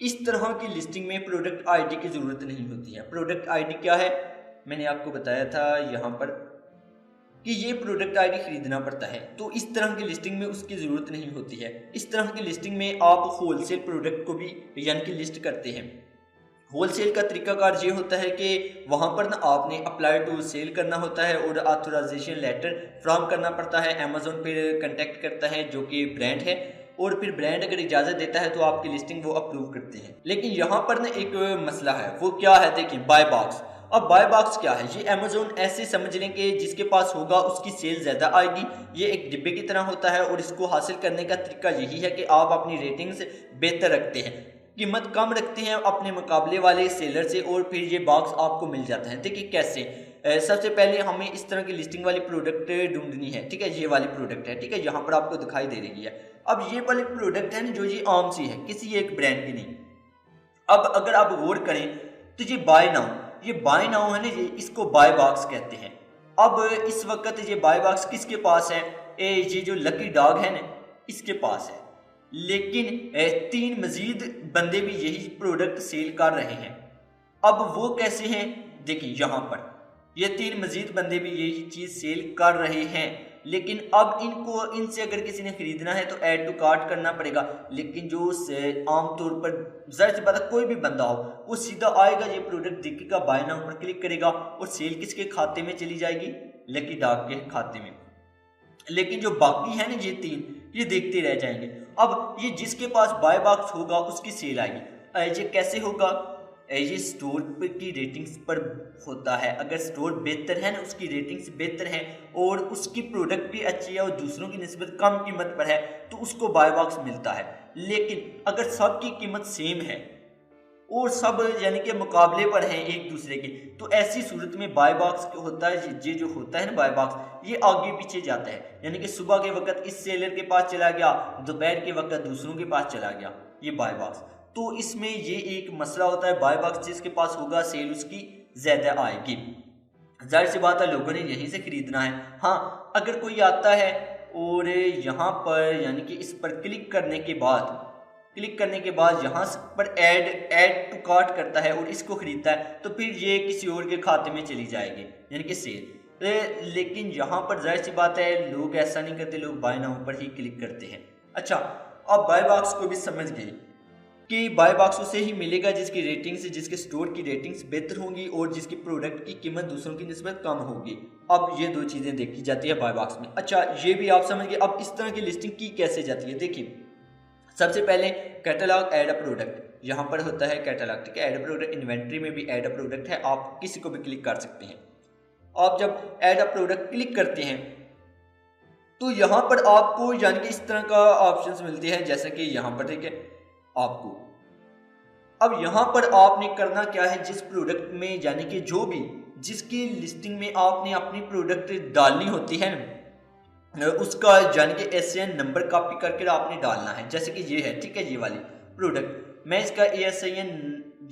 इस तरह की लिस्टिंग में प्रोडक्ट आईडी की ज़रूरत नहीं होती है। प्रोडक्ट आईडी क्या है, मैंने आपको बताया था यहाँ पर कि ये प्रोडक्ट आईडी खरीदना पड़ता है, तो इस तरह की लिस्टिंग में उसकी ज़रूरत नहीं होती है। इस तरह की लिस्टिंग में आप होलसेल प्रोडक्ट को भी यानी कि लिस्ट करते हैं। होलसेल का तरीकाकार ये होता है कि वहाँ पर ना आपने अप्लाई टू सेल करना होता है और ऑथराइजेशन लेटर फ्रॉम करना पड़ता है। अमेजोन पर कंटेक्ट करता है जो कि ब्रांड है, और फिर ब्रांड अगर इजाज़त देता है तो आपकी लिस्टिंग वो अप्रूव करते हैं। लेकिन यहाँ पर ना एक मसला है, वो क्या है, देखिए बाय बॉक्स। अब बाय बॉक्स क्या है, ये अमेजोन ऐसे समझ लें कि जिसके पास होगा उसकी सेल ज़्यादा आएगी। ये एक डिब्बे की तरह होता है और इसको हासिल करने का तरीका यही है कि आप अपनी रेटिंग्स बेहतर रखते हैं, कीमत कम रखते हैं अपने मुकाबले वाले सेलर से, और फिर ये बॉक्स आपको मिल जाता है। देखिए कैसे, सबसे पहले हमें इस तरह की लिस्टिंग वाली प्रोडक्ट ढूंढनी है, ठीक है। ये वाली प्रोडक्ट है, ठीक है, यहाँ पर आपको दिखाई दे रही है। अब ये वाली प्रोडक्ट है ना जो ये आम सी है, किसी एक ब्रांड की नहीं। अब अगर आप गौर करें तो ये बाय नाउ है ना, ये इसको बाय बॉक्स कहते हैं। अब इस वक्त ये बाय बॉक्स किसके पास है? ये जो लकी डॉग है ना, इसके पास है। लेकिन 3 मजीद बंदे भी यही प्रोडक्ट सेल कर रहे हैं। अब वो कैसे हैं? देखिए यहाँ पर ये 3 मजीद बंदे भी यही चीज़ सेल कर रहे हैं, लेकिन अब इनसे अगर किसी ने खरीदना है तो ऐड टू कार्ट करना पड़ेगा। लेकिन जो आमतौर पर ज़ाहिर सी बात है कोई भी बंदा हो वो सीधा आएगा, ये प्रोडक्ट देखेगा, बाय नाउ पर क्लिक करेगा और सेल किसके खाते में चली जाएगी? लकी डॉग के खाते में। लेकिन जो बाकी है ना ये 3, ये देखते रह जाएंगे। अब ये जिसके पास बाय बॉक्स होगा उसकी सेल आएगी। ये कैसे होगा? ये स्टोर की रेटिंग्स पर होता है। अगर स्टोर बेहतर है ना, उसकी रेटिंग्स बेहतर हैं और उसकी प्रोडक्ट भी अच्छी है और दूसरों की निस्बत कम कीमत पर है तो उसको बाय बॉक्स मिलता है। लेकिन अगर सब की कीमत सेम है और सब यानी कि मुकाबले पर हैं एक दूसरे के, तो ऐसी सूरत में बाय बॉक्स होता है, ये जो होता है ना बाय बॉक्स, ये आगे पीछे जाता है। यानी कि सुबह के वक्त इस सेलर के पास चला गया, दोपहर के वक्त दूसरों के पास चला गया, ये बाय बॉक्स। तो इसमें ये एक मसला होता है, बाय बॉक्स जिसके पास होगा सेल उसकी ज़्यादा आएगी। जाहिर सी बात है लोगों ने यहीं से खरीदना है। हाँ, अगर कोई आता है और यहाँ पर यानी कि इस पर क्लिक करने के बाद यहाँ पर ऐड टू कार्ट करता है और इसको खरीदता है, तो फिर ये किसी और के खाते में चली जाएगी, यानी कि सेल। लेकिन यहाँ पर जाहिर सी बात है लोग ऐसा नहीं करते, लोग बाय नाउ पर ही क्लिक करते हैं। अच्छा, अब बाय बॉक्स को भी समझ गए कि बाय बॉक्स उसे ही मिलेगा जिसकी रेटिंग्स, जिसके स्टोर की रेटिंग्स बेहतर होंगी और जिसकी प्रोडक्ट की कीमत दूसरों की निस्बत कम होगी। अब ये 2 चीज़ें देखी जाती है बाय बॉक्स में। अच्छा, ये भी आप समझ गए। अब इस तरह की लिस्टिंग की कैसे जाती है? देखिए, सबसे पहले कैटलॉग ऐड अ प्रोडक्ट यहाँ पर होता है कैटलॉग, ठीक है। ऐड अ प्रोडक्ट इन्वेंट्री में भी ऐड अ प्रोडक्ट है, आप किसी को भी क्लिक कर सकते हैं। आप जब ऐड अ प्रोडक्ट क्लिक करते हैं तो यहाँ पर आपको यानी कि इस तरह का ऑप्शंस मिलते हैं, जैसे कि यहाँ पर, ठीक है, आपको अब यहाँ पर आपने करना क्या है, जिस प्रोडक्ट में यानी कि जो भी जिसकी लिस्टिंग में आपने अपनी प्रोडक्ट डालनी होती है उसका यानी कि ASIN नंबर कॉपी करके आपने डालना है। जैसे कि ये है, ठीक है, ये वाली प्रोडक्ट, मैं इसका ASIN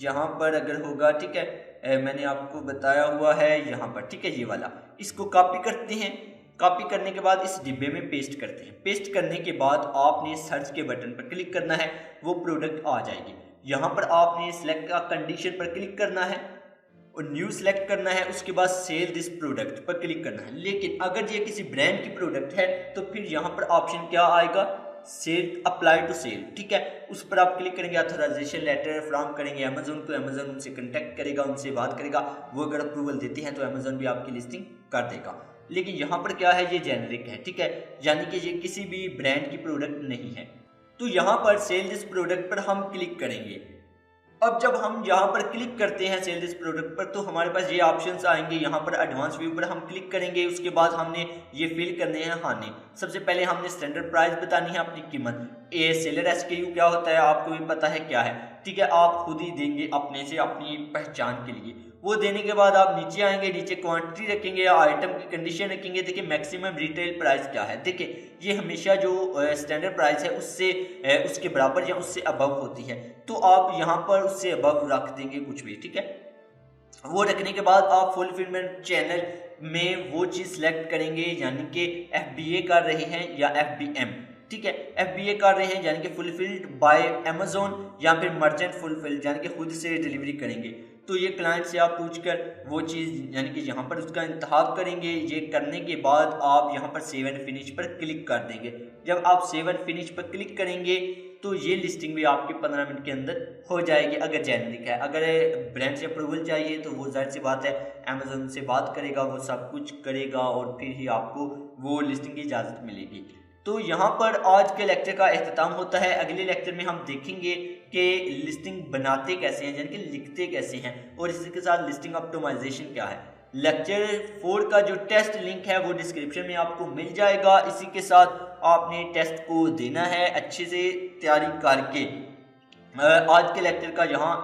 यहाँ पर अगर होगा, ठीक है, मैंने आपको बताया हुआ है यहाँ पर, ठीक है, ये वाला, इसको कॉपी करते हैं। कॉपी करने के बाद इस डिब्बे में पेस्ट करते हैं। पेस्ट करने के बाद आपने सर्च के बटन पर क्लिक करना है, वो प्रोडक्ट आ जाएगी। यहाँ पर आपने सिलेक्ट का कंडीशन पर क्लिक करना है और न्यू सेलेक्ट करना है, उसके बाद सेल दिस प्रोडक्ट पर क्लिक करना है। लेकिन अगर ये किसी ब्रांड की प्रोडक्ट है तो फिर यहाँ पर ऑप्शन क्या आएगा? सेल, अप्लाई टू सेल, ठीक है, उस पर आप क्लिक करेंगे। ऑथराइजेशन लेटर फ्रॉम करेंगे अमेजोन को, अमेजोन उनसे कॉन्टैक्ट करेगा, उनसे बात करेगा, वो अगर अप्रूवल देते हैं तो अमेजोन भी आपकी लिस्टिंग कर देगा। लेकिन यहाँ पर क्या है, ये जेनरिक है, ठीक है, यानी कि ये किसी भी ब्रांड की प्रोडक्ट नहीं है। तो यहाँ पर सेल दिस प्रोडक्ट पर हम क्लिक करेंगे। अब जब हम यहाँ पर क्लिक करते हैं सेल दिस प्रोडक्ट पर, तो हमारे पास ये ऑप्शंस आएंगे। यहाँ पर एडवांस व्यू पर हम क्लिक करेंगे, उसके बाद हमने ये फिल करने हैं खाने। सबसे पहले हमने स्टैंडर्ड प्राइस बतानी है, अपनी कीमत। सेलर SKU क्या होता है आपको भी पता है क्या है, ठीक है, आप खुद ही देंगे अपने से, अपनी पहचान के लिए। वो देने के बाद आप नीचे आएंगे, नीचे क्वांटिटी रखेंगे या आइटम की कंडीशन रखेंगे। देखिए मैक्सिमम रिटेल प्राइस क्या है, देखिए ये हमेशा जो स्टैंडर्ड प्राइस है उससे उसके बराबर या उससे अबव होती है, तो आप यहाँ पर उससे अबव रख देंगे कुछ भी, ठीक है। वो रखने के बाद आप फुलफिलमेंट चैनल में वो चीज़ सेलेक्ट करेंगे, यानी कि FBA कर रहे हैं या FBM, ठीक है। FBA कर रहे हैं यानी कि फुलफिल्ड बाय अमेजोन, या फिर मर्चेंट फुलफिल्ड यानी कि खुद से डिलीवरी करेंगे। तो ये क्लाइंट से आप पूछकर वो चीज़ यानी कि यहाँ पर उसका इंतखाब करेंगे। ये करने के बाद आप यहाँ पर सेव एंड फिनिश पर क्लिक कर देंगे। जब आप सेव एंड फिनिश पर क्लिक करेंगे तो ये लिस्टिंग भी आपकी 15 मिनट के अंदर हो जाएगी, अगर जेनरिक है। अगर ब्रांड से अप्रूवल चाहिए तो वो जाहिर सी बात है अमेजोन से बात करेगा, वो सब कुछ करेगा और फिर ही आपको वो लिस्टिंग की इजाज़त मिलेगी। तो यहाँ पर आज के लेक्चर का अख्ताम होता है। अगले लेक्चर में हम देखेंगे कि लिस्टिंग बनाते कैसे हैं, यानी कि लिखते कैसे हैं, और इसी के साथ लिस्टिंग ऑप्टिमाइजेशन क्या है। लेक्चर 4 का जो टेस्ट लिंक है वो डिस्क्रिप्शन में आपको मिल जाएगा। इसी के साथ आपने टेस्ट को देना है अच्छे से तैयारी करके। आज के लेक्चर का यहाँ